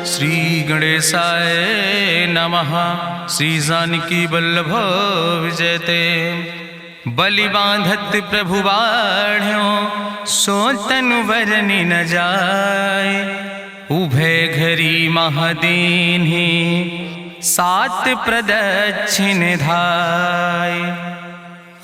श्री गणेशाय नमः। श्री जानकी वल्लभ विजयते। बलि बांधत प्रभु बाढ़ो सो तनु बरनि न जाय। उभय घरी महादीन्हि सात प्रदक्षिण धाय।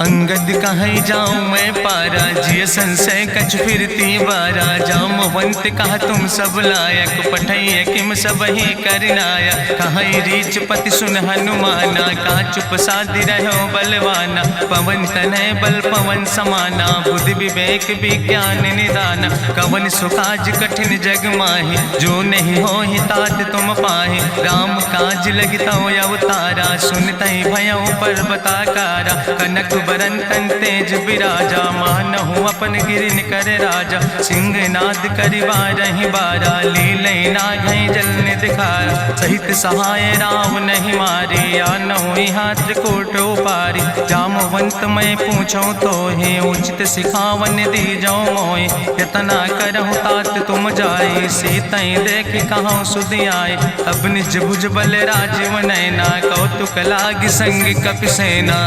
अंगद कहीं जाऊं मैं पारा, जिय संशय कछ फिरती बारा। जामवंत कहा तुम सब लायक, पठैय किम सब ही करनाया। कहीं रीच पति सुन हनुमाना, कहा चुप साधि रहो बलवाना। पवन तनय बल पवन समाना, बुद्धि विवेक विज्ञान निदाना। कवन सुकाज कठिन जग माहि, जो नहीं हो ही तात तुम पाहि। राम काज लगितो अवतारा, सुनतहि भयउ पर्वताकारा। कनक बरन तन तेज बिराजा, मानहु अपन गिरिन कर राजा। सिंह नाद करिवारहि बारा, लीलै नाघै जल दिखारा। सहित सहाय राम नहीं मारे, आनहु यहाँ त्रिकोट उपारी। जामवंत मैं पूछूं तो हे, उचित सिखावन दीजौ मोहि। यतना करहु तात तुम जाए, सीतै देख कहूँ सुधि आए। अब निज भुज बल राजीव नैना, कौतुक लाग संग कपिसेना।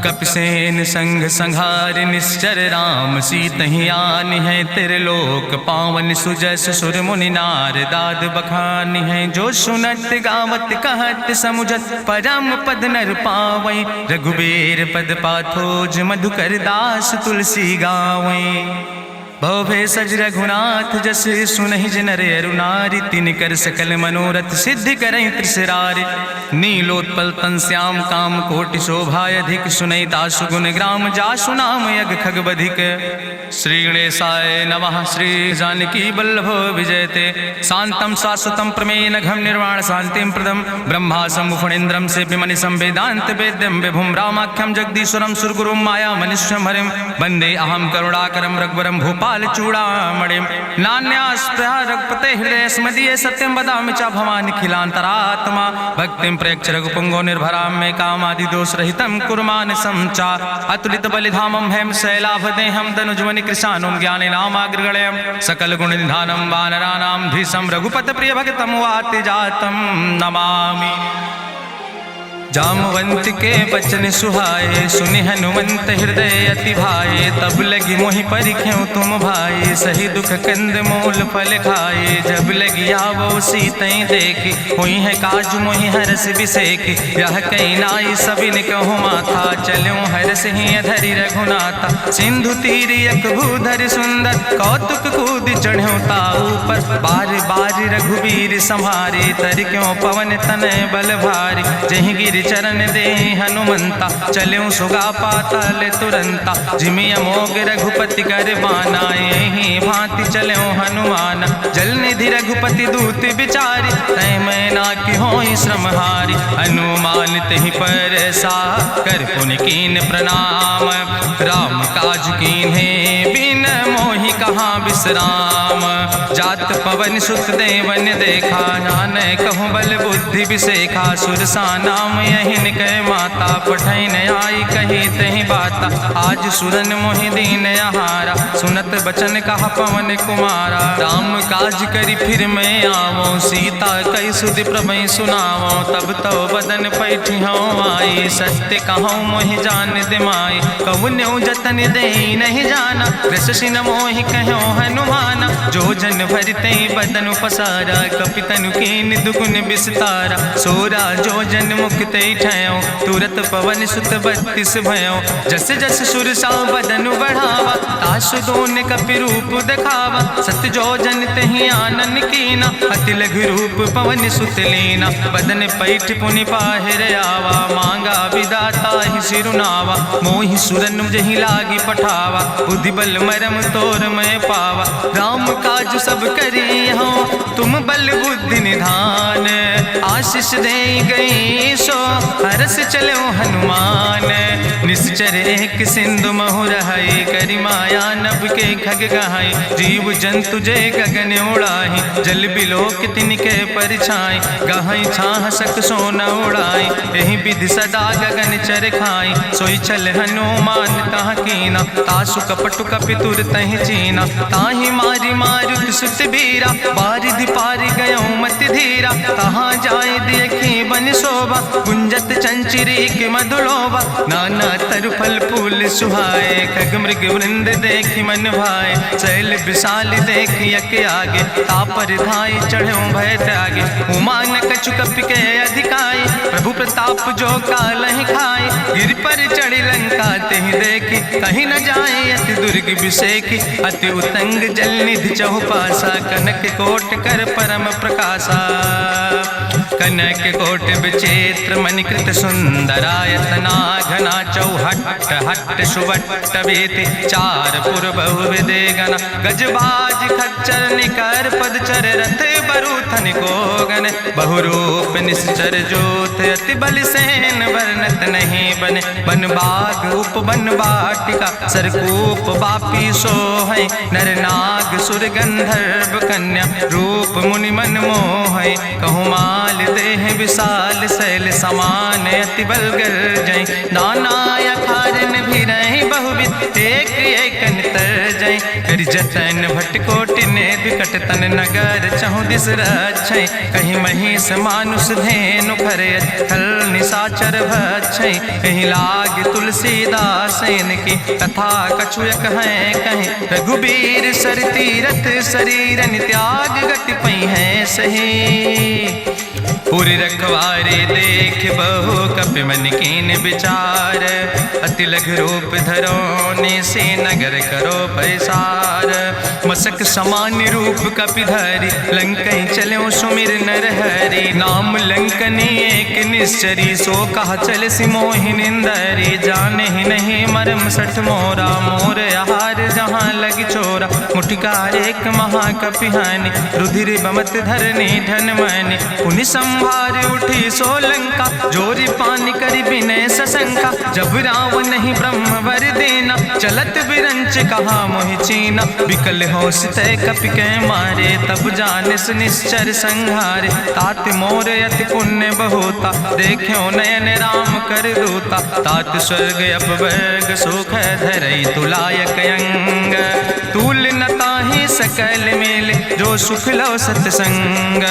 कपिसेन संग संहार निश्चर, राम सीतहि आनि है त्रिलोक पावन। सुजस सुर मुनि नार दाद बखानि है, जो सुनत गावत कहत समुझत। परम पद नर पावै, रघुबीर पद पाथोज। मधुकर दास तुलसी गावै। भवभय सज रघुनाथ जस, सुनहि जिनर अरुनारि। तिनकर सकल मनोरथ सिद्धि करहि त्रिसरारि। नीलोत्पल तन श्याम काम कोटि शोभाय अधिक। सुनहि दासु गुण ग्राम, जासु नाम यज्ञ खगबधिक। श्री गणेशाय नमः। श्री जानकी वल्लभ विजयते। शांतं शाश्वतं प्रमेय नघं निर्वाण शांतिं प्रदं। ब्रह्मा शंभु फणीन्द्रं सेव्यमणि संवेदांत वेद्यं। विभुं रामाख्यं जगदीश्वरं सुरगुरुं माया मनीश्वरं हरिं। वंदे अहं करुणाकरं रघुवरं भूपाल चूड़ामणिं। नान्यास्पृहा रघुपते हृदय स्मदीये, सत्यं वदामि च भवानिखिलान्तरात्मा। भक्तिं प्रयच्छ रघुपुंगो निर्भरां मे, कामादि दोष रहितं कुर्मानसं च। अतुलित बलिधामं हेम शैलाभदेहं, धनुजवनि कृशानुं ज्ञानिनामाग्रगण्यं। सकल गुण निधानं वानराणां धीशं, रघुपत प्रिय भक्तं वाति जातं नमामि। जामवंत के बचन सुहाए, सुनि हनुमंत हृदय अति भाए। तब लगी मोहि परिख्यों तुम भाई, सही दुख कंद मूल फल खाए। जब लगी आवो सीतै देखी, हुई है काज मोहि हरस बिसेखी। यह कई नाई सबिन कहूँ माथा, चलूं हरस ही अधरि रघुनाथा। सिंधु तीर यक भूधर सुंदर, कौतुक कूद चढ़्यों ताऊ पर। बार बार रघुबीर संहारे, तर क्यों पवन तनय बल भारी। जहि गिर चरण दे हनुमंता, चलूं सुगा पाताल तुरंता। जिमि अमोघ रघुपति कर बाना, यही भांति चलूं हनुमान। जल निधि रघुपति दूत बिचारी, तै मैं नाकि होई श्रमहारी। हनुमान तहि परसा, कर पुनि कीन प्रणाम। राम काज कीन्हे बिन मोहि कहाँ विश्राम। जात पवन सुत देवन देखा, नानय कहूँ बल बुद्धि विसेखा। सुरसा नाम यहिन कह माता, पठै न आई कही तहि बाता। आज सुरन मोहि दीन आहारा, सुनत बचन कहा पवन कुमारा। राम काज करि फिर मैं आवो, सीता कई सुधि प्रभै सुनावो। तब तो बदन पैठियों आई, सत्य कहूँ मोहि जान दिमाई। कहुन्यो जतन देहि नहीं जाना, कृषि न मोहि कहो हनुमाना। जो जन भरते बदन पसारा, कपितनु कीन दुगुन विस्तारा। सोरा जो जन मुक्ते ठयो, तुरत पवन सुत 32 भयो। जस जस सुरसा बदन बढ़ावा, तासु दोन कपि रूप दिखावा। सत जो जन तहि आनन कीना, अति लघु रूप पवन सुत लीना। बदन पैठ पुनि पाहिर आवा, मांगा विदाता ही सिरुनावा। मोहि सुरन जहि लागी पठावा, बुद्धि बल मरम तोर मैं पावा। राम काज सब करी हो, तुम बल बुद्धि निधान। आशीष दे गई सो हरस चलो हनुमान। निश्चर एक सिंधु महु रहाई करी माया नभ के खग गहाई। जीव जंतु जे गगन उड़ाई जल बिलोक तिनके परछाई। गहाई छाह सक सोना उड़ाई यही विधि सदा गगन चर खाई। सोई चल हनुमान तह कीना तासु कपटु कपितुर तहि चीना। ताहि मारी मारुत सुत बीरा बारिधि पारि गयो मति धीरा। तहाँ जाय देखी बन शोभा गुंजत चंचिरी के मधुलोभा। नाना तरु फल फूल सुहाए खग मृग वृंद देखी मन भाए। शैल विशाल देखी यके आगे तापर धाई चढ़ो भय त्यागे। उमान कछु कपि के अधिकाई प्रभु प्रताप जो कालहि खाए। गिर पर चढ़ी लंका तेहि देखी कहीं न जाए अति दुर्ग विषेकी। अति उतंग जल निधि चहुपासा कनक कोट कर परम प्रकाशा। कनक कोट विचित्र मणिकृत सुंदरायतना घना चौहट्ट हट्ट सुवट्ट वेति। चार पुर बहु विदे गना गजबाज खच्चर निकर पदचर रथ बरूथन को गन। बहुरूप निश्चर जोत अति बल सेन वर्णत नहीं बने। बन बाग उप बन बाटिका सरकूप बापी सोहै। नर नाग सुर गंधर्व कन्या रूप मुनि मन मोहै। कहूँ माल देह विशाल शैल समान अति बलगर जय। नाना अखारन भी रही बहुविध एक एक नितर जय। कर जतन भटकोटि ने विकट तन नगर चहु दिस रक्षै। कहीं महिष मानुष धेनु खरे खल निशाचर भक्षै। कहीं लाग तुलसीदास की कथा कछुयक है कहीं। रघुबीर सर तीरथ शरीरन त्याग गति पई है सही। पूरी रखवारे देख बहु कपि मन कीन विचार। अति लघु रूप धरोने से नगर करो पैसार। मसक समान रूप कपि धरि लंकई चलो सुमिर नर हरि। नाम लंकनी एक निश्चरी सो कहा चल सिमोहि निंदरी। जाने ही नहीं मरम सठ मोरा मोर आहार जहाँ लग चोरा। मुठिकार एक महाकपि हानि रुधिर बमत धरनी धन मनि। पुनि संभार उठी सोलंका जोरी पानी करी विनय सशंका। जब रावण नहीं ब्रह्म वर देना चलत बिरंच कहा मोहि चीना। विकल हो सितय कपि के मारे तब जानिस निश्चर संहारे। तात मोर अति पुण्य बहुता देखो नयन राम कर दूता। तात स्वर्ग अपवर्ग सुख धरई तुलायक अंग। तूल न ताहि सकल मेल जो सुख लो सतसंग।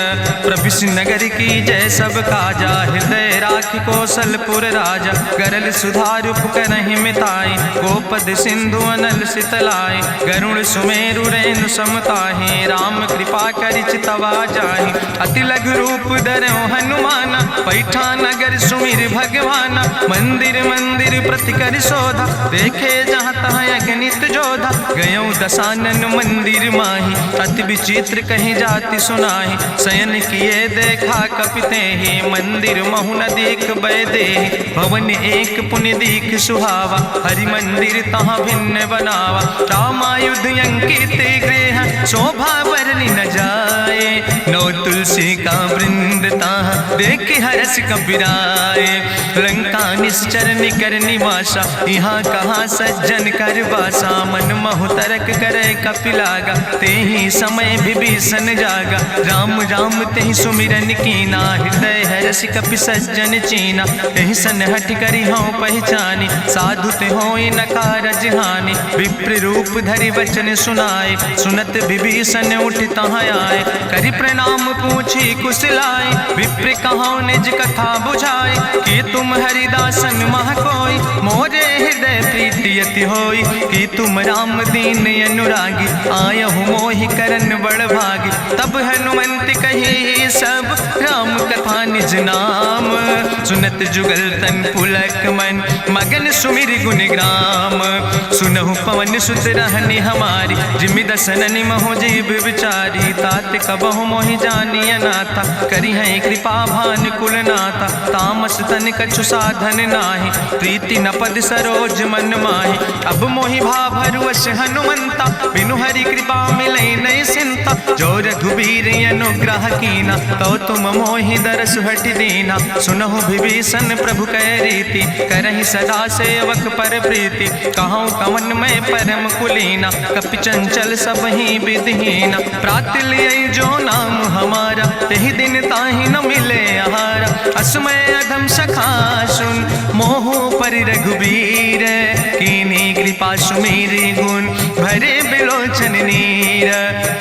प्रभिस नगर की जय सब काजा हृदय राखि कौशलपुर राजा। गरल सुधार उपकरहि मिताई गोपद सिंधु अनल सितलाई। गरुण सुमेरु रेणु समताहि राम कृपा करि चितवा जाहि। अति लघु रूप धरौ हनुमाना पैठा नगर सुमिर भगवाना। मंदिर मंदिर प्रति कर शोधा देखे जहाँ तहाँ अगणित जोधा। गयो दसानन मंदिर माही अति विचित्र कहीं जाति सुनाही। शयन किए देखा कपिते ही मंदिर महु न देख बैदे। भवन एक पुनि दीख सुहावा हरि मंदिर तहाँ भिन्न बनावा। रामायुध अंकित गृह शोभा बरनी न जाए। नौ तुलसी का वृंद तहाँ देख हरस कपिराए। लंका निश्चर निकर निवासा यहाँ कहाँ सज्जन कर बासा। मन महु तरक करे कपिलागा ते ही समय विभीषण जागा। राम राम तेहि सुमिरन कीना हृदय हरसि कपि सज्जन चीना। एहि सन हठ करी हूँ पहचानी साधु ते होई न कारज हानि। विप्र रूप धरि वचन सुनाए सुनत विभीषण उठ तहाँ आए। करि प्रणाम पूछी कुशलाए विप्र कहाँ निज कथा बुझाए। कि तुम हरिदासन मह कोई मोरे हृदय प्रीति अति होई। कि तुम राम दीन अनुरागी आयहु मोहि करन बड़ भागी। तब हनुमंत कही सब राम कथा निज नाम। सुनत जुगल तन पुलक मन मगन सुमिर गुण ग्राम। सुनहु पवन सुत रहनी हमारी जिमि दसननि महु जीव विचारी। तात कबहु मोहि जानिय नाथा करी है कृपा भान कुल नाथा। तामस तन कछु साधन नाही प्रीति न पद सरोज मन माही। अब मोहि भाभरुवश हनुमंता बिनु हरि कृपा मिलै नहीं सिंता। जो रघुबीर अनुग्रह कीना तो तुम मोहि दरस हट घट दीना। सुनहु विभीषण प्रभु कै रीति, करहि सदा सेवक पर प्रीति। कहूँ कवन में परम कुलीना, कपि चंचल सब ही विधिहीना। प्रात लिये जो नाम हमारा, तेहि दिन ताहि न मिले आहारा। असमय अधम सखा सुन, मोह पर रघुबीर। कीन्ही कृपा सुमेरि गुण, भरे बिलोचन नीर।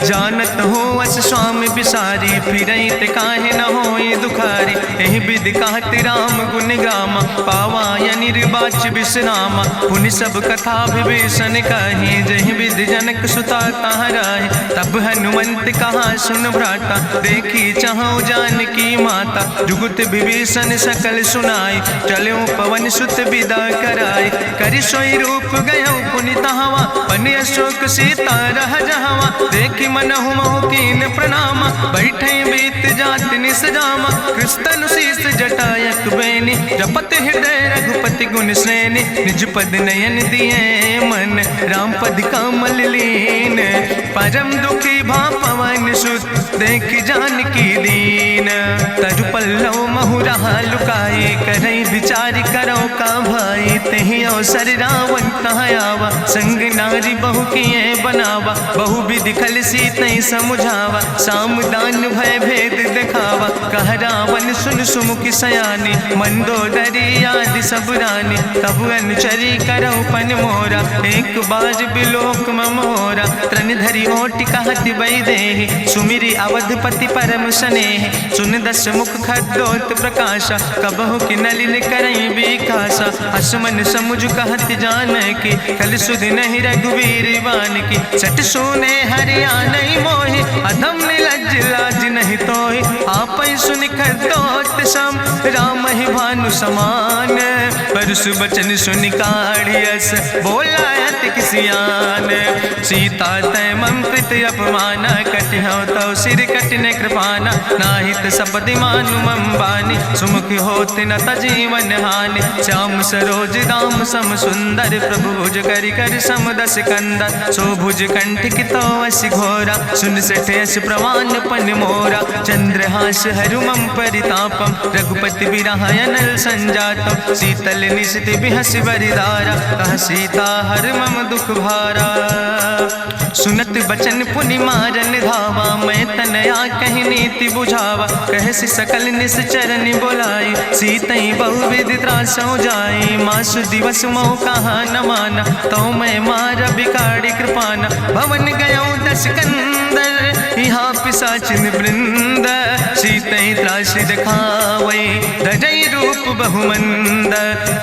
जानत हो अस स्वामी बिसारी, फिरहि ते काहे न होई दुखारी। एहि विधि कहत राम गुण गामा, पावा निर्वाच विश्रामा। पुनि सब कथा विभीषण कही, जहि विधि जनक सुता तहराहि। तब हनुमंत कहा सुन भ्राता, देखी चाहु जानकी माता। जुगुत विभीषण सकल सुनाई, चलऊ पवन सुत विदा कराई। करि सोई रूप गयो पुनि तहवा, बनि अशोक सीता रह जहवा। देखि मनहु महु कीन प्रणामा, बैठे बीत जात निस जामा। कृष्ण शीस जटायक बेनी, जपत हृदय रघुपति गुण श्रेणी। निज पद नयन दिए मन, राम पद कमल लीन। परम दुखी भा पवन सुत, देखि जानकी दीन। तरु पल्लव महु रहा लुकाई, करई विचार करो का भाई। तेहि अवसर रावण तहाँ आवा, संग नारी बहु किए बनावा। बहु विधि खल सीतहि समुझावा, साम दान भय भेद दिखावा। कह रावण सुन सुमुखि सयानी, मंदोदरी आदि सब रानी। तब अनुचरी करो पन मोरा, एक बार बिलोक मोरा। तृण धरि ओटि कहत वैदेही, सुमिरि अवधपति परम स्नेह। सुन दस मुख खद्योत प्रकाशा, कबहु कि नलिन करई विकासा। असमन समुझ कहत जानकी, कल सुधि नहीं रघुवीर बानकी। सट सुने हरियाणई मोहि, अधम निलज्ज लाज नहीं तोहि। आपै सुनि खद्योत सम, राम ही भानु समान। परसु बचन सुनि काढ़ियस, बोला अति किसियान। सीता तै मम प्रीति अपमाना, कटिहौ तौ सिर कटिने कृपाना। नाहित सपदि मानु मम बानी, सुमुख होत न तजीवन हानि। श्याम सरोज दाम सम सुंदर, प्रभु भुज करि कर सम दस कंदर। सो भुज कंठ कितो अस घोरा, सुन सेठ यस प्रवान पन मोरा। चंद्रहास हरु मम परितापम, रघुपति बिरह अनल संजातम। शीतल निशित बिहस बरिदारा, कह सीता हर मम दुख भारा। सुनत बचन पुनि मारन धावा, मैं तनया कहि नीति बुझावा। कहसि सकल निश्चरन बोलाई, सीतई बहुविधि त्रासौ जाई। मासु दिवस मोह कहा न माना, तो मैं मार बिकाड़ी कृपाना। भवन गयो दस कंदर, यहाँ पिशाचिन वृंद। सीतई त्रास दिखावै, धजई रूप बहुमंद।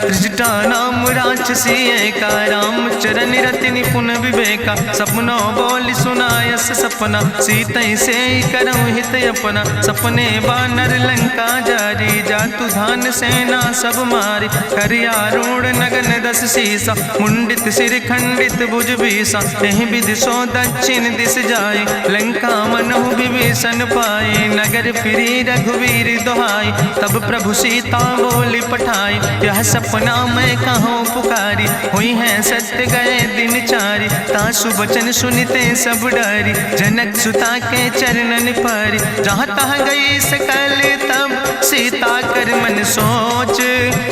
त्रिजटा नाम राक्षसी एका, राम चरण रति निपुण विवेका। सपनो बोल सुनायस सपना, सीतई से करऊँ हित अपना। सपने बानर लंका जारी, जातु धान सेना सब मारी। करियारूढ़ नगन दस सीसा, मुंडित सिर खंडित भुज बीसा। एहि विधि सो दक्षिण दिस जाय, लंका मनहु विभीषण पाए। नगर फिरी रघुवीर दुहाई, तब प्रभु सीता बोली पठाई। यह सपना मैं कहूँ पुकारी, हुई है सत्य गए दिन चारी। तासु बचन सुनते सब डरी, जनक सुता के चरणन परी। जहाँ तहाँ गई सकल तब, सीता कर मन सोच।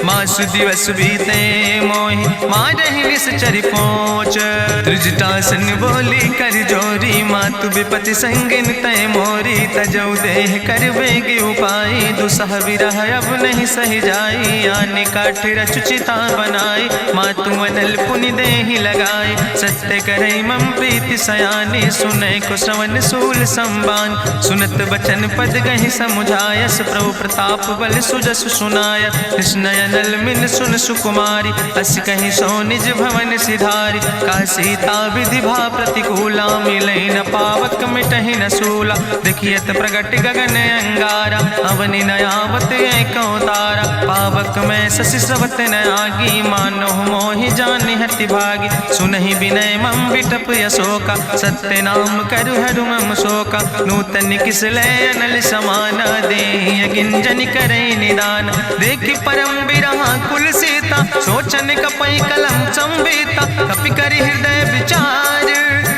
मासु दिवस बीते मोहि, मारहि निश्चर पहुँच। त्रिजटासन बोली कर जोरी, मातु विपति संगिन तय मोरी। तजौ देह कर बेग उपाय, दुसह विरह अब नहीं सही जाई। आने काठ रचुचिता बनाई, मातु अनल पुनि देहि लगाई। सत्य करई मम प्रीति सयानी, सुनै को श्रवण सूल संबान। सुनत बचन पद गहि समुझायस, प्रभु प्रताप बल सुजस सुनाय। कृष्ण अनल मिन सुन सुकुमारी, अस कहि सो निज भवन सिधारी। का सीता विधि भा प्रतिकूला, मिलै न पावक मिटहि न सूला। देखियत प्रगट गगन अंगारा, अवनि न आवत एको तारा। पावक में शशि स्रवत न आगी, मानो मोहि जानि हति भागी। सुनहि विनय मम विटप यशोका, सत्य नाम करु हरु मम शोका। नूतन किस लय अनल समाना, देहि गिंजन करई निदान। देखि परम बिरहा कुल सीता, सोचन कपई कलम संवेता। कपि करि हृदय विचार,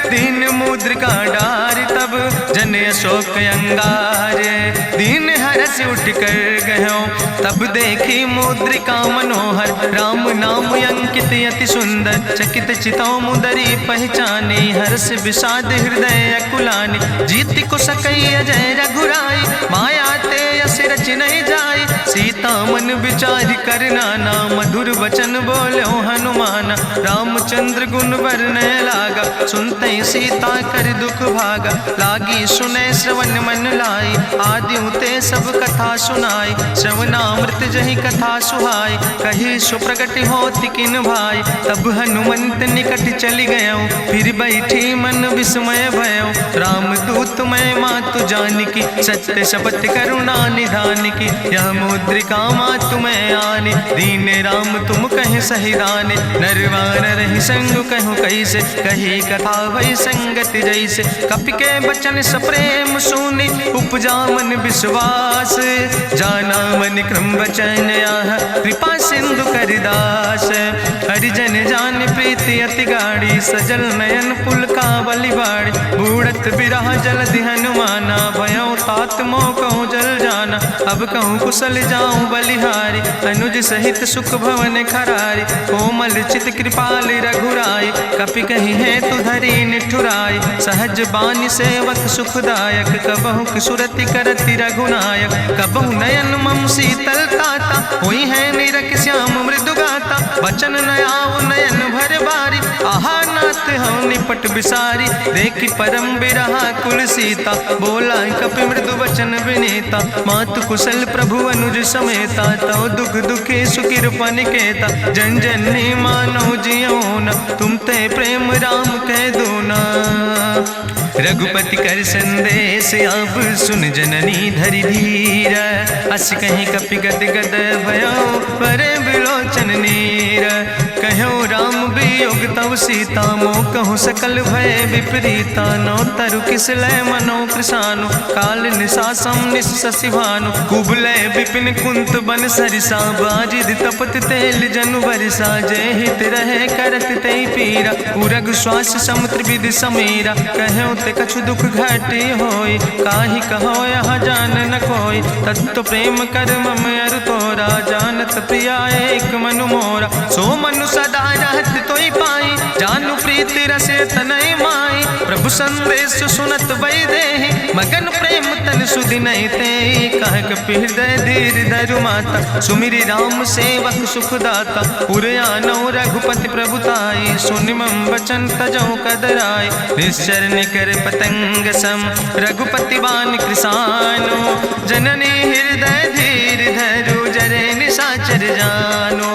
दीन मुद्रिका डार। तब जन अशोक अंगार, दीन हर हरस उठ कर गयो। तब देखी मुद्रिका मनोहर, राम नाम अंकित अति सुंदर। चकित चितौ मुदरी पहचानी, हर्ष विषाद हृदय अकुलानी। जीत को सकई अजय रघुराई, माया ते यस रच नहीं जाई। सीता मन विचार कर नाना, मधुर वचन बोलो हनुमान। रामचंद्र गुण वर्णय लागा, सुनते सीता कर दुख भागा। लागी सुने श्रवण मन लाई, आदि ते सब कथा सुनाई। श्रवणामृत जहि कथा सुहाई, कही सुप्रगट होति किन भाई। तब हनुमंत निकट चली गयो, फिर बैठी मन विस्मय भयो। रामदूत मैं मातु जानकी, सत्य शपथ करुणा निधान की। यह मुद्रिका मातु मैं आने, दीन राम तुम कहे सही दाने। नरवान रही संग कहूँ कैसे, कही कथा वही संगति जैसे। कपि के बचन सप्रेम सुनी, उपजा मन विश्वास। जाना मन क्रम वचन आह, कृपा सिंधु करिदास। हरिजन जान प्रीति अति गाढ़ी, सजल नयन पुलकावली बाड़ी। बूढ़त बिरह जलधि हनुमाना, भयो तात मोह कहूँ जल जाना। अब कहूँ कुशल जाऊँ बलिहारी, अनुज सहित सुख भवन खरारी। कोमल चित कृपाल रघुराई, कपि कही है तु धरी निठुराई। सहज बानी सेवक सुखदायक, कबहु सुरति करति रघुनायक। कबहु नयन मम शीतल ताता, हुई है निरख श्याम मृदु गाता। बचन नयाव नयन भर बारी, आहा नाथ हम निपट बिसारी। देखी परम बिरहा कुल सीता, बोला कपि मृदु वचन विनीता। मातु कुशल प्रभु अनुज समेता, तव दुख दुखी सुकृपा निकेता। जन जननी मानो जियो न, तुम ते प्रेम राम कह दो ना। रघुपति कर संदेश अब सुन जननी धरि धीर। अस कहीं कपि गद गद भयो, परे बिलोचन नीर। कहो राम वियोग तव सीता, मोह कहूँ सकल भय विपरीता। नौ तरु किस लय मनो कृषानु, काल निशासम निशि भानु। कुबलय विपिन कुंत बन सरिसा, बाजिद तपत तेल जनु बरिसा। जय हित रहे करत ते पीरा, उरग श्वास समुद्र विधि समीरा। कहो ते कछु दुख घटी होई, काहि कहो यहाँ जान न कोई। तत्व प्रेम कर मम अरु तोरा, जानत प्रिया एक मनु मोरा। सो मनु सदा रहत तोई पाई, जानु प्रीति रसे तनय माई। प्रभु संदेश सुनत वै देहि, मगन प्रेम तन सुधि नहीं ते। कह कपि हृदय धीर धरु माता, सुमिरि राम सेवक सुख दाता। उरयानौ रघुपति प्रभुताई, सुनि मम वचन तजौ कदराई। निश्चर निकर पतंग सम, रघुपति बान कृसानो। जननी हृदय धीर धरु, जरे निशाचर जानो।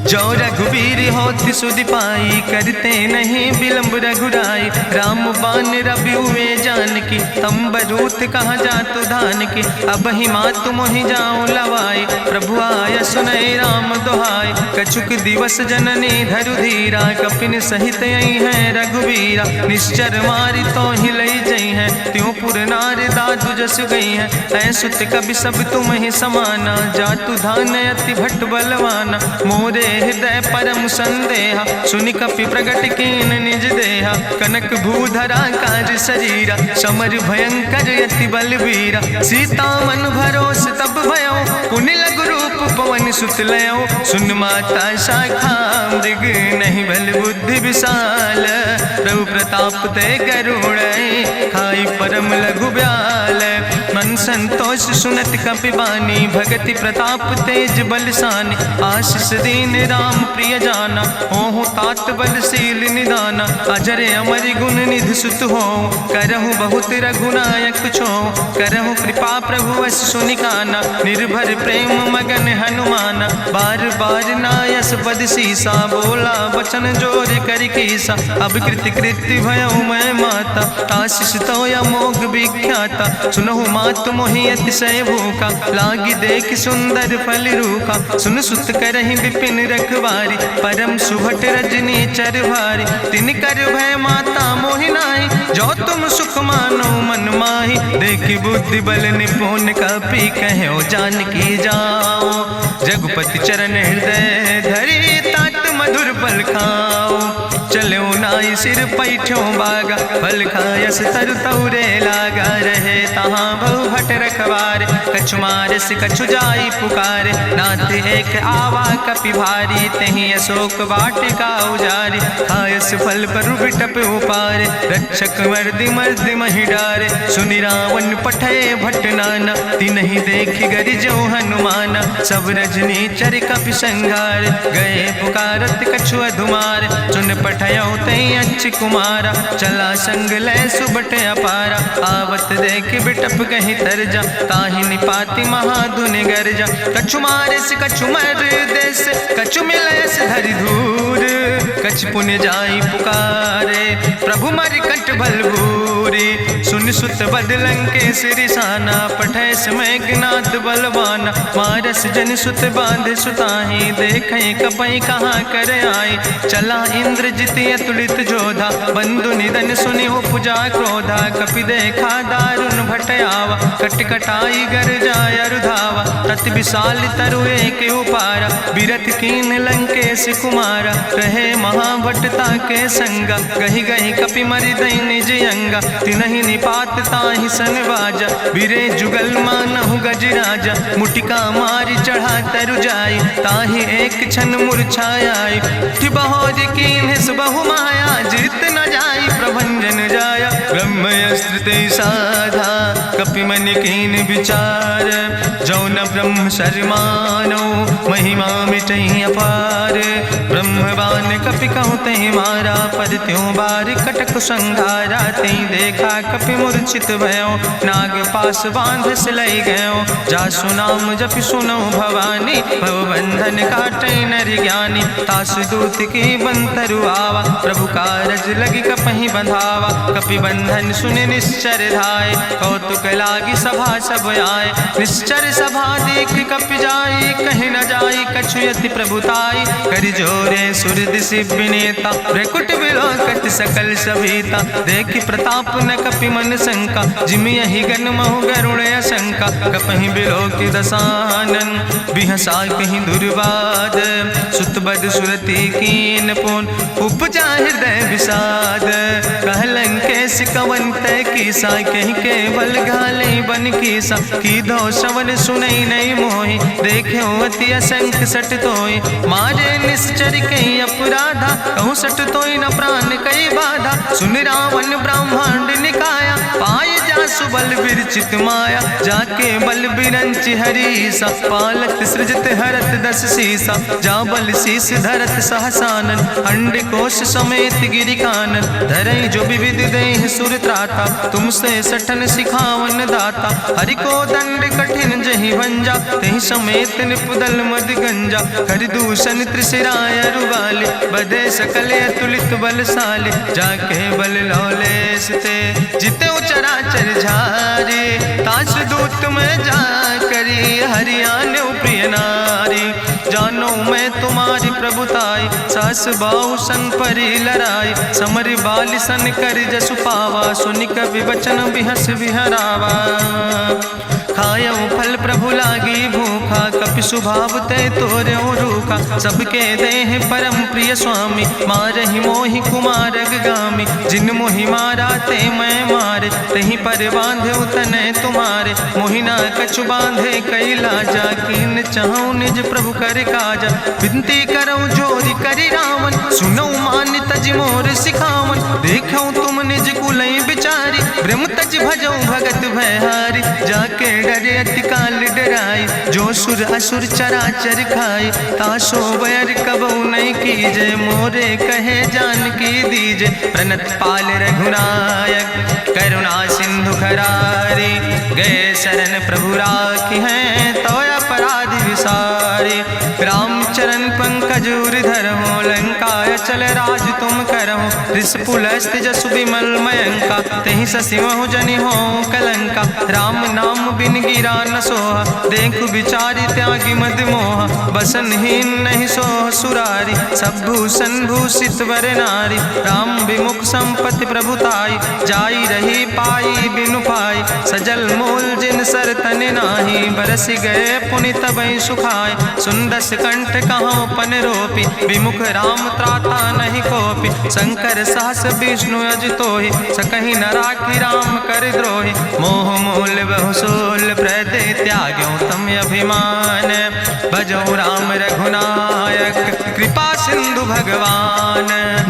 जो रघुबीर होति सुधि पाई, करते नहीं विलंब रघुराई। राम बान रवि हुए जानकी, तंबरूत कहाँ जातु धान की। अब ही मातु मोहि जाऊँ लवाई, प्रभु आय सुनय राम दुहाई। कछुक दिवस जननी धरु धीरा, कपिन सहित आई है रघुबीरा। निश्चर मारी तो ही लई जई है, त्यों पुर नार दादु जस गई है। ऐसुत कवि सब तुम ही समाना, जातु धान अति भट्ट बलवाना। मोरे हृदय परम संदेहा, सुनि कपि प्रगट कीन निज देहा। कनक भूधरा काज शरीरा, समर भयंकर अति बलवीरा। सीता मन भरोस तब भयो, पुनि लघु रूप पवन सुत लयो। सुन माता शाखा मृग, नहीं बल बुद्धि विशाल। प्रभु प्रताप ते गरुड़, खाई परम लघु ब्याल। मन संतोष सुनत कपि बानी, भगति प्रताप तेज बलसानी। आशीष दीन राम प्रिय जाना, होहु तात बलशील निदाना। अजर अमर गुण निधि सुत हो, करहु बहुत रघुनायक छो। करहु कृपा प्रभु वश सुनिकाना, निर्भर प्रेम मगन हनुमाना। बार बार नायस पद सीसा, बोला वचन जोर कर कीसा। अब कृति कृति भयो मैं माता, आशीष तो अमोघ विख्याता। सुनहु मातु मोहि अतिशय भूखा, लागी देख सुंदर फल रूखा। सुन सुत करहि विपिन रखवारी, परम सुभट रजनी चर भारी। तिन कर भय माता मोहि नाहि, जो तुम सुख मानो मन माहि। देखि बुद्धि बल निपुण कपि, कहो जानकी जाओ। रघुपति चरण हृदय धरि, तात मधुर फल खाओ। चलो नाई सिर पैठ्यों बागा, फल खायस तरु तौरे लागा। रहे तहाँ बहु भट रख रखवारे। कछु मारस कछु जाई पुकारे, नाथ एक आवा कपि भारी। तहीं अशोक वाटिका उजारी, खायस फल पर बिटप उपारे। रक्षक मर्दि मर्दि महि डारे, सुनि रावण पठय भट नाना। तिन्हि देखि गरिजौ हनुमाना, सब रजनी चर कपि संघार। गए पुकारत कछु अधुमार, सुन पठयौ तई अच्छ कुमारा। चला संग लय सुबट अपारा, आवत देख बिटप कहीं तरजा। ताहि निपाति महाधुनि गर्जा, कछु मारस कछु मर देस। कछु मिलयस धरि धूर, कछ पुण्य जाई पुकारे। प्रभु मरि कंठ बल भूरी, सुन सुत बद लंकेश रिसाना। पठय समय ज्ञात बलवाना, मारस जन सुत बांध सुताहि। देखें कपई कहाँ कर आए, चला इंद्रजित अतुलित जोधा। बंधु निधन सुनि उपजा क्रोधा, कपि देखा दारुण भट आवा। कट कटाई गर जाय रुधावा, तत विशाल तरु एक उपारा। बिरथ कीन लंकेश कुमारा, रहे महाभटता के संगा। गहि गहि कपि मरि दई निज अंगा, तिन्हि निपात ताहि सन बाजा। बिरे जुगल मानहु गजराजा, मुटिका मारि चढ़ा तरु जाई। ताहि एक क्षण मूर्छाई, बहोर कीन बहु माया। जीत न जाई प्रभंजन जाया, ब्रह्मस्त्र ते साधा। कपि मन कीन विचार, जौ न ब्रह्म शर्मानो। महिमा मिटई अपार, ब्रह्मवान कपि कहु तहि मारा। पद त्यों बार कटक संघारा, तई देखा कपि मूर्छित भयो। नाग पास बांध सिलई गयो, जासु नाम जपि सुनौ भवानी। भव बंधन काटै नर ज्ञानी, तासु दूत की बंतरु आवा। प्रभु कारज लगी कपहि बंधावा, कपि बंधन सुनि निश्चर धाय। कौतुक लागी सभा सब आए, निश्चर सभा देख कपि जाई। कहीं न जाई कछु यति प्रभुताई, करि जोरे सुर दिसि विनेता। ब्रकुट बिलोकट सकल सभीता, देखि प्रताप न कपि मन शंका। जिमि यहि गन महु गरुण शंका, कपहि बिलोकि दसानन। बिहसा कहीं दुर्वाद, सुत बद सुरति कीन पुन। उपजा हृदय विषाद, कहलन कैस कवन तय कीसा। कहीं के बल घाले बन कीसा, की दो श्रवण सुनई नहीं मोहि। देखे अति असंख सट तोय, मारे निश्चर कई अपराधा। कहूँ सट तोय न प्राण कई बाधा। सुन रावण ब्रह्मांड निकाया, पाय जासु बल विरचित माया। जाके बल बिरंचि हरीसा, पालत सृजत हरत दस सीसा। जा बल शीस धरत सहसानन, अंड कोश समेत गिरि कानन। धरई जो विविध देह सुर त्राता, तुमसे सठन सिखावन दाता। हरि को दंड कठिन जहि भंजा, तहि समेत निपुदल मद गंजा। कर दूषण त्रिशिराय रुवाले, बधे सकल अतुलित बलशाले। जाके बल लौलेस ते, जिते चराचर झारे। तास दूत में जा करी, हरियाणा प्रिय नारी। जानो मैं तुम्हारी प्रभुताई, सास बाहु सन परी लड़ाई। समर बाल सन कर जसु पावा, सुनि कवि बचन बिहस बिहरावा। खायो फल प्रभु लागी भूखा, कपि स्वभाव ते तोर्यो रूखा। सबके देह परम प्रिय स्वामी, मारहि मोहि कुमारग गामी। जिन मोहि मारा ते मैं मारे, तहीं पर बांधे तनै तुम्हारे। मोहि ना कछु बांधे कई लाजा, कीन चाहूं निज प्रभु कर काजा। विनती करऊं जोरि करि रावण, सुनऊ मान तज मोर सिखावन। देखऊं तुम निज कुलई बिचारी, ब्रह्म तज भजऊं भगत भयहारी। जाके डरे अति काल डराई, जो सुर असुर चराचर खाई। तासो बैर कबऊ नहीं कीजे, मोरे कहे जान की दीजे। प्रणत पाल रघुनायक, करुणा सिंधु खरारी। गए शरण प्रभु राखी हैं, तो अपराध विसारी। रामचरण पंकज उर धरहु, लंकाय चल राज तुम करहु। त्रिशूलस्थ जसु विमल मयंका, तहि ससिमहु जनि हो कलंका। राम नाम बिन गिरा न सोहा, देखु विचारि त्यागी मद मोहा। बसनहीन नहीं सोह सुरारी, सब भूषण भूषित वर नारी। राम विमुख संपत्ति प्रभुताई, जाई रही पाई बिनु पाई। सजल मूल जिन सर तन नाही, बरस गए पुनि तबई सुखाय। सुंदस कंठ कहाँ पन रोपी, विमुख राम त्राता नहीं कोपी। शंकर सहस विष्णु अज तोहि, सकहि न राखी राम कर द्रोहि। मोह मूल बहु सोल हम अभिमान। भजो राम रघुनायक कृपा सिंधु भगवान।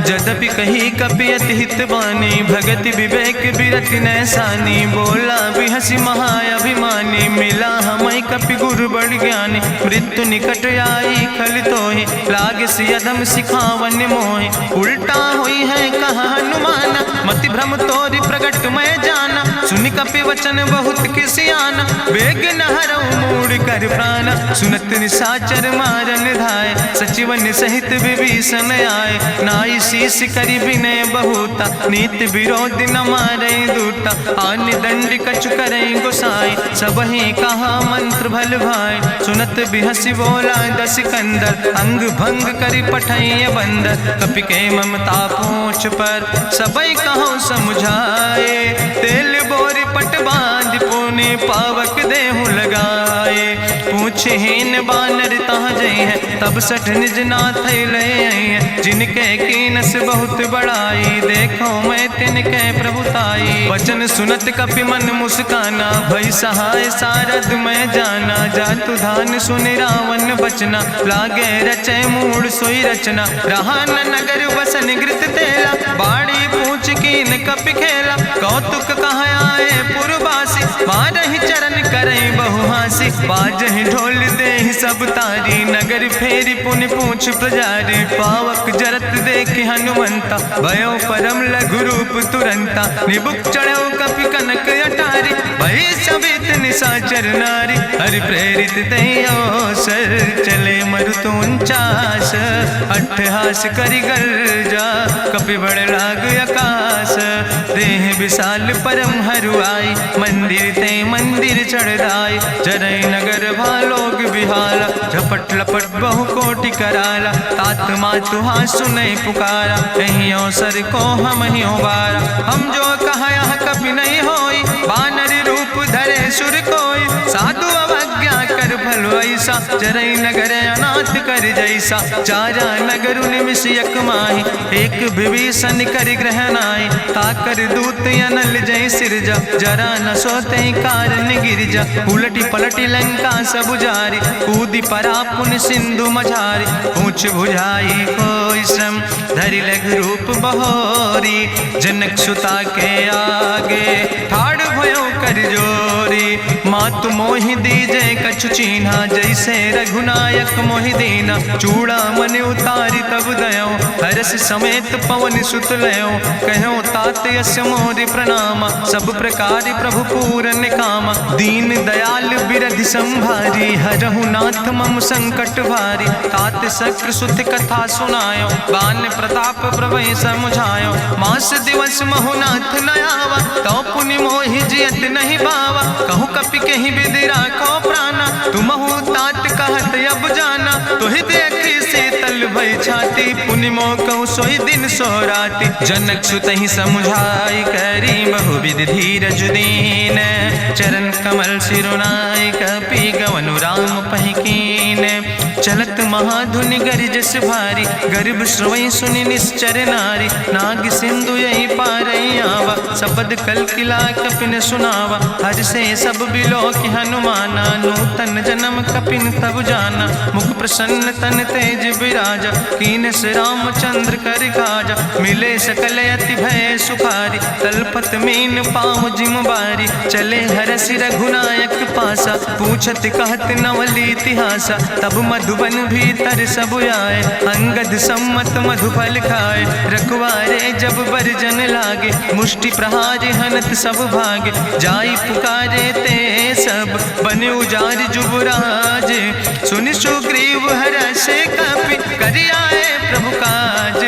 जदपि कही कपि अति हित बानी, भगति विवेक बिरति नैसानी। बोला बिहसी महाअभिमानी, मिला हमें कपि गुरु बड़ ज्ञानी। मृत्यु निकट आई खल तोहि, लागे सियदम सिखावन मोहि। उल्टा हुई है कहा हनुमाना, मति भ्रम तोरि प्रगट मैं जाना। सुनि कपि वचन बहुत किसियाना, वेग न हरऊ मूढ़ कर प्राण। सुनत निशाचर मारन धाय, सचिवन सहित विभीषण आए। नाई शीस करि विनय बहुता, नीति विरोध न मारे दूता। आन दंड कछु करे गोसाई, सबहि कहा मंत्र भल भाई। सुनत बिहसी बोला दस कंदर, अंग भंग करि पठैय बंदर। कपि के ममता पूछ पर, सबई कहो समुझाए। तेल बोरी पट बांध पुनि पावक देहु लगाए। पूछहीन बानर तहाँ जई है, तब सठ निज नाथ लय है। जिनके कीनस बहुत बड़ाई, देखो मैं तिनके प्रभुताई। वचन सुनत कपि मन मुस्काना, भई सहाय सारद मैं जाना। जातु धान सुनि रावण बचना, लागे रचे मूढ़ सोई रचना। रहा न नगर बसन घृत तेला, बाड़ी पूछ कीन कपि खेला। कौतुक कहाँ आए पुरवासी, मारहि चरण करई बहुहासी। बाजहि ढोल देहि सब तारी, नगर फेरी पुनि पूछ प्रजारी। पावक जरत देख हनुमंता, भयो परम लघु रूप तुरंता। निबुक चढ़ो कपि कनक अटारी, भई सबित निशाचर नारी। हरि प्रेरित दयो सर, चले मरुत 49। अट्ठहास करि गर्जा, कपि बड़ लाग आकाश। देह विशाल परम हरुआई, मंदिर ते मंदिर चढ़ाई। जरई नगर भालोग बिहाला, झपट लपट बहु कोटि कराला। तात मातु हाँ सुनई पुकारा, कहियो सर को हम ही बारा। हम जो कहा यह कभी नहीं होई, बानर रूप धरे सुर कोई। साधु अवज्ञा कर भलो ऐसा, जरई नगर अनाथ कर जैसा। चारा नगर निमिष यक माही, एक विभीषण कर ग्रह नाई। ताकर दूत अनल जय सिरजा, जरा न सोते कारण गिरजा। उलटी पलटी लंका सब जारी, कूदी परा पुन सिंधु मझारी। पूछ बुझाई कोई श्रम, धरि लघु रूप बहोरी। जनक सुता के आगे, ठाड़ भयो कर जोरी। मातु मोहि दीजे कछु चीन्हा, जैसे रघुनायक मोहि दीना। चूड़ा मन उतारी तब दयो, हरस समेत पवन सुत लयो। कहो तात यस मोरि प्रणामा, सब प्रकार प्रभु पूरन कामा। दीन दयाल बिरधि संभारी, हरहु नाथ मम संकट भारी। तात शक्र सुत कथा सुनायो, बान प्रताप प्रभय समुझायो। मास दिवस महु नाथ न आवा, तो पुनि मोहि जियत नहीं बावा। कहु कपि कहीं विधि राखो प्राणा, तुमहु तात कहत अब जाना। तुहि देखी शीतल भई छाती, पुनि मोह कहु सोई दिन सो राति। जनक सुतहि समुझाई, करी बहु विधि धीरज दीन। चरण कमल सिरुनाई, कपि गवनु राम पहि कीन। चलत महाधुनि गरिजस भारी, गर्भ श्रवई सुनि निश्चर नारी। नाग सिंधु यही पारई आवा, सबद कल किला कपिन सुनावा। हर से सब बिलो कि हनुमाना, नूतन जन्म कपिन तब जाना। मुख प्रसन्न तन तेज विराजा, कीनस रामचंद्र कर काजा। मिले सकल अति भय सुखारी, तलपत मीन पाँव जिम बारी। चले हरसि रघुनायक पासा, पूछत कहत नवल इतिहासा। तब मधुबन भीतर सब आए, अंगद सम्मत मधुफल खाए। रखवारे जब बरजन लागे, मुष्टि प्रहार हनत सब भागे। जाई पुकारे ते सब, बने उजार जुबराज। सुनि सुग्रीव हरषे कपि, करि आए प्रभु काज।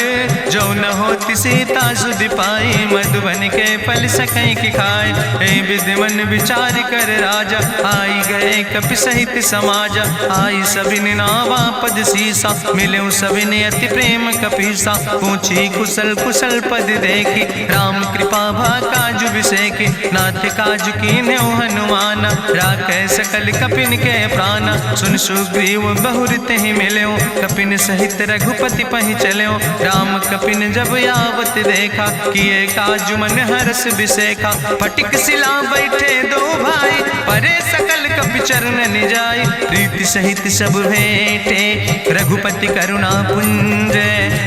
जो न होति सीता सुधि पाई, मधुबन के फल सकै कि खाए। ए विधि मन विचार कर राजा, आई गए कपि सहित समाजा। आई सबिन नावा पद सीसा, मिले सबिन अति प्रेम कपीसा। पूछी कुशल कुशल पद देखी, राम कृपा भा काज विसेखी। नाथ काज कीन्हे हनुमाना, राखै सकल कपिन के प्राणा। सुन सुग्रीव बहुर तेहि मिल्यो, कपिन सहित रघुपति पहि चल्यो। राम कपि कपिन जब आवत देखा, किए काज मन हरस बिसेखा। फटिक सिला बैठे दो भाई, परे सकल कपि चरण जाय। प्रीति सहित सब भेंटे, रघुपति करुणा पुंज।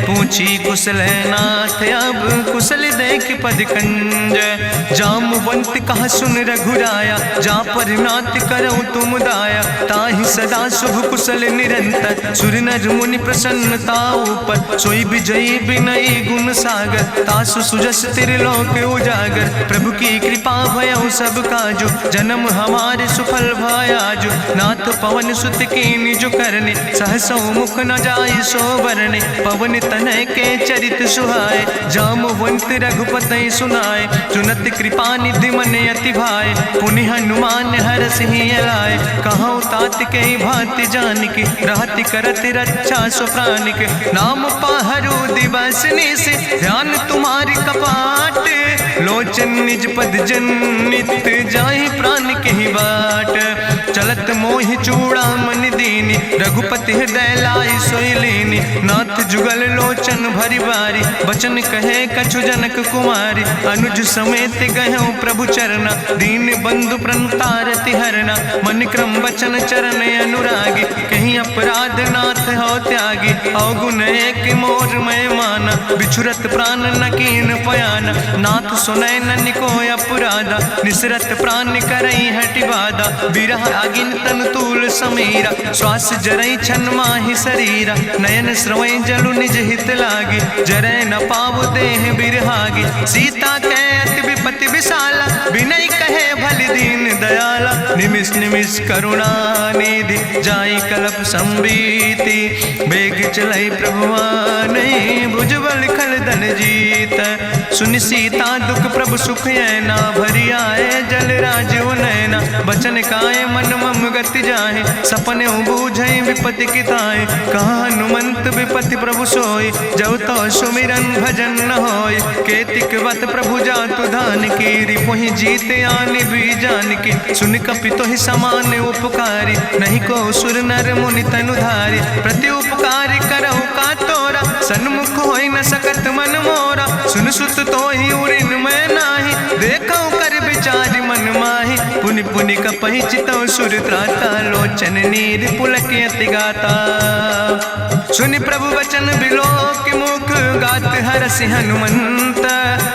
पूछी कुशल नाथ, अब कुशल देख पद कंज। जामवंत कहा सुन रघुराया, जा पर नाथ करऊँ तुम दाया। ताहि सदा शुभ कुशल निरंतर, सुर नर मुनि प्रसन्नता ऊपर। सोई विजयी विनयी गुण सागर, तासु सुजस त्रिलोक उजागर। प्रभु की कृपा भयउ सब काजु, जन्म हमारे सुफल भयाजु। नाथ पवन सुत की निज करने, सहसो मुख न जाय सो बरने। पवन तनय के चरित सुहाय, जामवंत रघुपति सुनाय। चुनत कृपा निधि मन अति भाय, पुनि हनुमान हरष ही लाय। कहूँ तात के भांति जानिके, रहति करत रक्षा सो प्राणिक। नाम पाहरु दिवस निस, ध्यान तुम्हारी कपाट। लोचन निज पद जनित, जाहि प्राण के ही बाट। चलत मोहि चूड़ामणि दीनी, रघुपति हृदय लाई सोई लीनी। नाथ जुगल लोचन भरि बारी, बचन कहे कछु जनक कुमारी। अनुज समेत गहु प्रभु चरना, दीन बंधु प्रणतारति हरना। मन क्रम बचन चरण अनुरागी, कहीं अपराध नाथ हो त्यागी। अवगुण एक मोर मैं माना, बिछुरत प्राण न कीन पयाना। नाथ सुनय नन को अपराधा, निसरत प्राण करई हटि बाधा। बिरह अगिन तन तूल समीरा, श्वास जरई छन माहि शरीरा। नयन श्रवई जलु निज हित लागी, जरय न पाव देह बिरहागी। सीता के अति विपति विशाला, बिनय कहे भलि दीन दयाला। निमिष निमिष करुणा निधि, जाई कलप संबीति। बेग चलई प्रभुआनै, भुजबल खलदन जीत। सुनि सीता दुख प्रभु सुख ऐना, भरि आए जल राज उनैना। बचन काय मन मम गति जाहे, सपने बूझई विपति किताए। कहा हनुमंत विपति प्रभु सोई, जब तो सुमिरन भजन न होय। केतिक वत प्रभु जातु धान की, रिपुहि जीत आने भी जान की। सुन कपि तोहि समान उपकारी, नहीं को सुर नर मुनि तनुधारी। प्रति उपकारी करहु का तोरा, सन्मुख होई न सकत मन मोरा। सुन सुत तोहि उरिन मैं नाही, देखौ कर विचार मन माही। पुनि पुनि कपहि चितौ सुर त्राता, लोचन नीर पुलक अति गाता। सुनि प्रभु वचन बिलोक मुख, गात हरसि हनुमंत।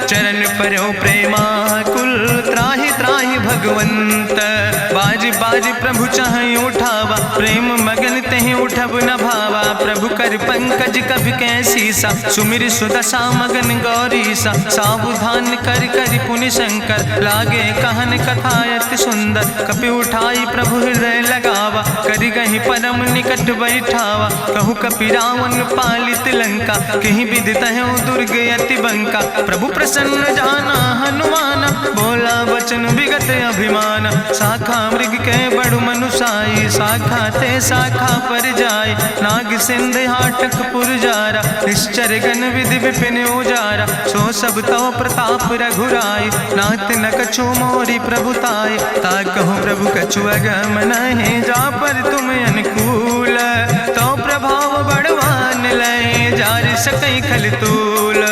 चरण परौ प्रेमाकुल, त्राहि त्राहि भगवंत। बाज बाज प्रभु चाहि उठावा, प्रेम मगन तहि उठब न भावा। प्रभु कर पंकज कभि कैसीसा, सुमिर सुदशा मगन गौरीसा। सावधान कर कर पुनि शंकर, लागे कहन कथा अति सुंदर। कपि उठाई प्रभु हृदय लगावा, करि गहि परम निकट बैठावा। कहु कपि रावण पालित लंका, कहीं विधि तहु दुर्ग अति बंका। प्रभु प्रसन्न जाना हनुमाना, बोला वचन विगत अभिमान। शाखा मृग के बड़ु मनुसाई, शाखा ते शाखा पर जाय। नाग सिंध हाटक पुरजारा, निश्चर गण विधि विपिन उजारा। सो सब तव प्रताप रघुराई, नाथ न कछु मोरी प्रभुताई। ताकहु प्रभु कछु अगम नहीं, जा पर तुम अनुकूल। तो प्रभाव बड़वान लय, जार सकई खल तूल।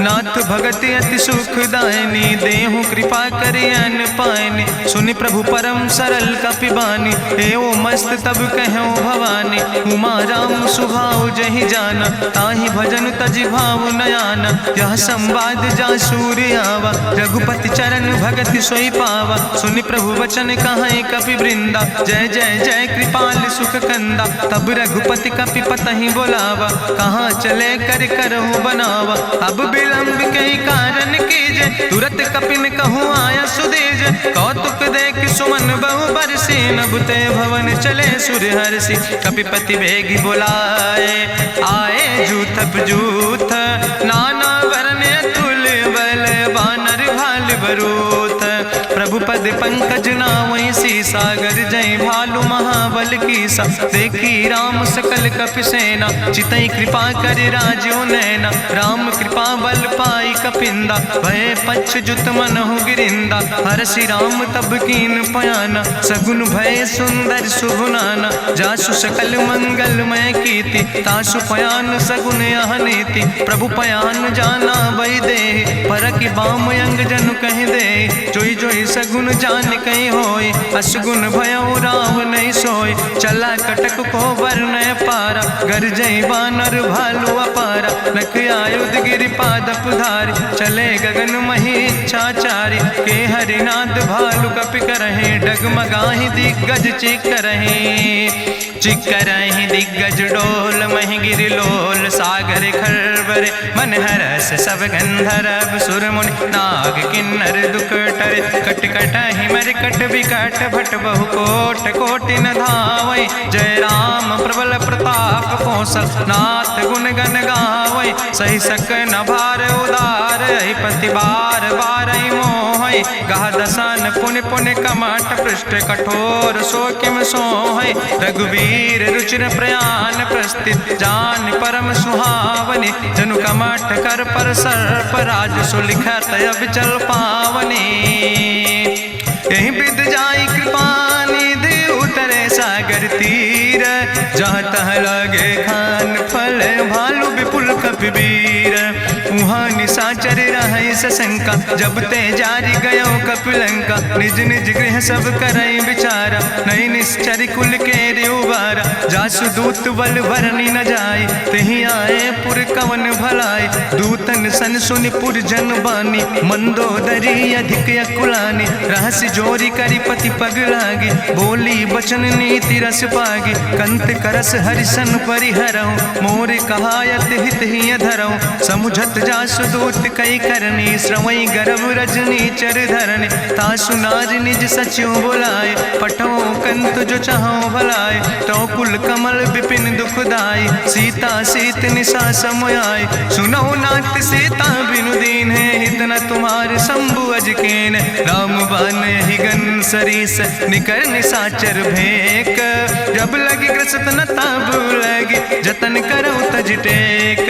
नाथ भगति अति सुखदायनी, देहु कृपा करि अन पायनि। सुनि प्रभु परम सरल कपिबानी, एवं मस्त तब कहूँ भवानी। उमा राम सुभाव जहि जाना, ताहि भजन तजि भाव नयाना। यह संवाद जा सूर्य आवा, रघुपति चरण भगति सोई पावा। सुनि प्रभु वचन कहाई कपि वृंदा, जय जय जय कृपाल सुख कंदा। तब रघुपति कपि पतहि बोलावा, कहाँ चले कर करहु बनावा। अब विलंब कई कारण कीजे, तुरत कपिन कहूँ आया सुदेज। कौतुक देख सुमन बहु बरसी, नभुते भवन चले सुर हर्षि। कपिपति वेगी बुलाए, आए जूथ जूथ। नाना वर्ण तुल बल, बानर भाल बरूथ। प्रभु पद पंकज नावै सीसा, गर्जै भालु महाबल कीसा। देखी राम सकल कपि सेना, चितई कृपा कर राजो नैना। राम कृपा बल पाई कपिंदा, भय पच्छ जुत मनहु गिरिंदा। हरषि राम तब कीन पयाना, सगुन भय सुंदर शुभ नाना। जासु सकल मंगलमय कीर्ति, तासु पयान सगुन यह नीति। प्रभु पयान जाना बई दे, परखि बाम अंग जनु कहि दे। जोई जोई सगुन जान कहि होय, असगुन भयउ राव नहीं सोय। चला कटक को बरनय पारा, गरजै बानर भालु अपारा। नख आयुध गिरि पादप धारि, चले गगन मही इच्छाचारि। के हरिनाद भालु कपि करहि, डगमगाहि दिग्गज चिकरहि। चिकरहि दिग्गज डोल, महि गिरि लोल सागर खरबरे। मन हरस सब गंधर्व सुर मुनि, नाग किन्नर दुख टरे। कट कटहि मरकट विकट, भट बहु कोट कोटि न धावै। जय राम प्रबल प्रताप कौशल, नाथ गुण गण गावै। सही सक न भार उदार, पति बार बार मोहै। गह दसन पुनि पुनि कमठ, पृष्ठ कठोर सो किम सोहै। रघुवीर रुचिर प्रयान प्रस्थित, जान परम सुहावनी। जनु कमठ कर पर सर्प, राज सुलिखत अविचल पावनी। यही विद जाई कृपा निधि, उतरे सागर तीर। जहाँ तह लगे खान फल, भालु विपुल कपिवीर। उहाँ निशाचर रहै सशंका, जब ते जारी गयो कपिलंका। निज निज गृह सब करई विचारा, नहीं निश्चर कुल के उबारा। जासु दूत बल भरनी न जाय, तेहि आए पुर कवन भलाई। दूतन सन सुनि पुर जन बानी, मंदोदरी अधिक अकुलानी। रहस्य जोरी करि पति पग लागी, बोली बचन नीति रस पागी। कंत करस हरिसन परिहरऊँ, मोर कहायत हित ही धरऊँ। समुझत जासु दूत कई करनी, श्रवई गर्भ रजनी चर धरनी। तासु नार निज सचिव बुलाए, पठो कंत जो चाहो भलाए। तो कुल कमल विपिन दुखदाई, सीता सीत निशा समयाय। सुनो नाथ सीता बिनु दीन है, हित न तुम्हार शंभु अजकेन। राम बान ही गन सरीस, निकर निशाचर भेक। जब लगी ग्रसत न तब लगी, जतन करो तज टेक।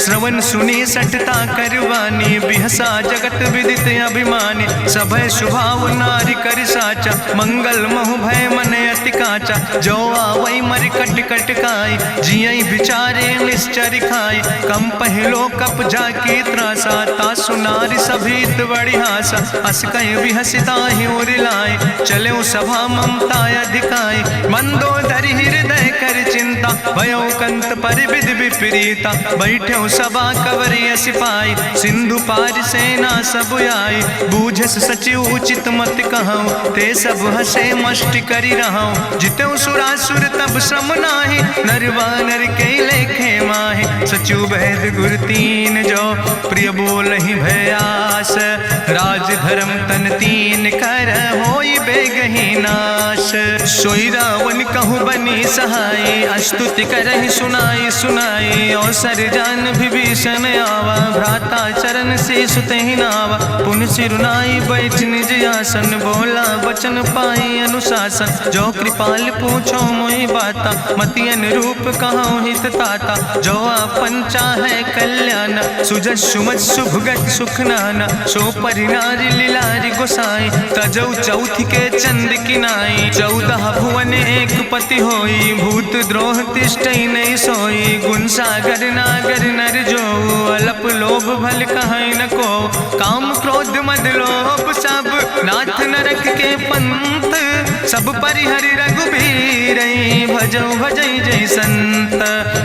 श्रवण सुनी सठता करवानी, बिहसा जगत विदित अभिमानी। सभय शुभाव नारी कर साचा, मंगल महु भय मन अति काचा। जो आवै मर कट कट खाई, जियई बिचारे निश्चर खाई। कम पहलो कप जाकी त्रासा, तासु नारी सभीत बड़ी हासा। अस कहीं बिहसिता ही उरिलाए, चले सभा ममता अधिकाई। मंदोदरी हृदय कर चिंता, भयो कंत पर विधि विपरीता। बैठो सभा कवरिय सिपाही, सिंधु पार सेना सब आई। बूझस सचिव उचित मत कहूँ, ते सब हसे मष्ट करी रहूँ। जितेऊ सुरासुर तब श्रम नाही, नर वानर के लेखे माहि। सचिव वैद गुर तीन जो, प्रिय बोलहि भयास। राज धर्म तन तीन कर, होई बेगहि नाश। सोई रावण कहूँ बनी सहाय, अस्तुति करहि सुनाई सुनाई। अवसर जान विभीषण आवा, भ्राता चरण से सुतहि नावा। पुन सिरुनाई बैठ निज आसन, बोला बचन पाई अनुशासन। जो कृपाल पूछो मोहि बाता, मति अनुरूप कहूँ हित ताता। जो आपन चाहे कल्याण, सुजस सुमत शुभगत सुख नाना। सो परिनारी लीलारी गोसाई, तजौ चौथ के चंद किनाई। 14 भुवन एक पति होई, भूत द्रोह तिष्ठई नहीं सोई। गुण सागर नागर नर जो, अलप लोभ भल कहीं न को। काम क्रोध मद लोभ सब, नाथ नरक के पंथ। सब परिहरि रघुबीर, भजौ भजै जय संत।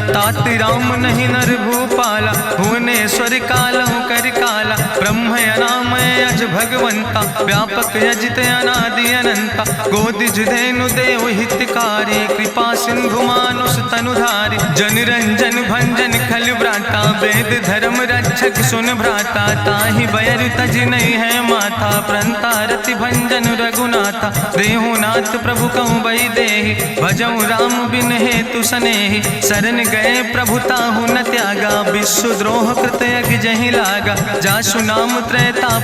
तात राम नहीं नर भूपाला, भुवनेश्वर कालहु कर काला। ब्रह्म अनामय अज भगवंता, व्यापक यजित अनादि अनंता। गोदिज धेनु देव हितकारी, कृपा सिंधु मानुष तनुधारी। जन रंजन भंजन खल व्राता, वेद धर्म रक्षक सुन भ्राता। ताहि बैर तज नहीं है माथा, प्रंता रति भंजन रघुनाथा। देहु नाथ प्रभु कहूँ बई देहि, भजऊ राम बिन हेतु सनेहि। शरण गए प्रभु ताहु न त्यागा, विश्व द्रोह कृत यज्ञ जहि लागा। जासु नाम त्रैताप